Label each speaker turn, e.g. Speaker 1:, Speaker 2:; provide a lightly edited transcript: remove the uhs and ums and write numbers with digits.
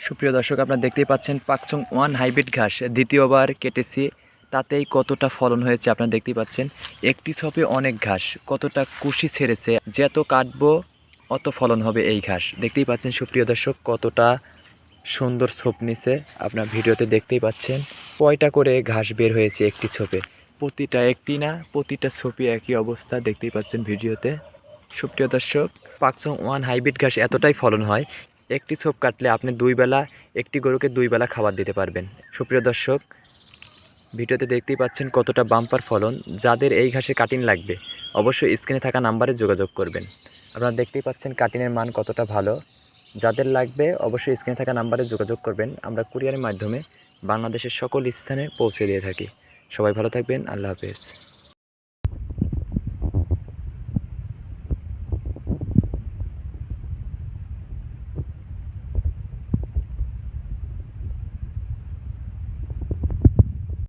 Speaker 1: সুপ্রিয় দর্শক, আপনারা দেখতেই পাচ্ছেন পাকচং ওয়ান হাইব্রিড ঘাস দ্বিতীয়বার কেটেছি, তাতেই কতটা ফলন হয়েছে আপনারা দেখতেই পাচ্ছেন। একটি ছোপে অনেক ঘাস, কতটা কুশি ছেড়েছে, যত কাটবো অত ফলন হবে এই ঘাস। দেখতেই পাচ্ছেন সুপ্রিয় দর্শক, কতটা সুন্দর ছোপ নিছে, আপনার ভিডিওতে দেখতেই পাচ্ছেন। কয়টা করে ঘাস বের হয়েছে একটি ছোপে, প্রতিটা একটি না, প্রতিটা ছোপে একই অবস্থা, দেখতেই পাচ্ছেন ভিডিওতে। সুপ্রিয় দর্শক, পাকচং ওয়ান হাইব্রিড ঘাস এতটাই ফলন হয়, একটি ছোপ কাটলে আপনি দুই বেলা একটি গরুকে দুই বেলা খাবার দিতে পারবেন। সুপ্রিয় দর্শক, ভিডিওতে দেখতেই পাচ্ছেন কতটা বাম্পার ফলন। যাদের এই ঘাসে কাটিং লাগবে অবশ্যই স্ক্রিনে থাকা নাম্বারে যোগাযোগ করবেন। আপনারা দেখতেই পাচ্ছেন কাটিংয়ের মান কতটা ভালো। যাদের লাগবে অবশ্যই স্ক্রিনে থাকা নাম্বারে যোগাযোগ করবেন। আমরা কুরিয়ারের মাধ্যমে বাংলাদেশের সকল স্থানে পৌঁছে দিয়ে থাকি। সবাই ভালো থাকবেন। আল্লাহ হাফেজ।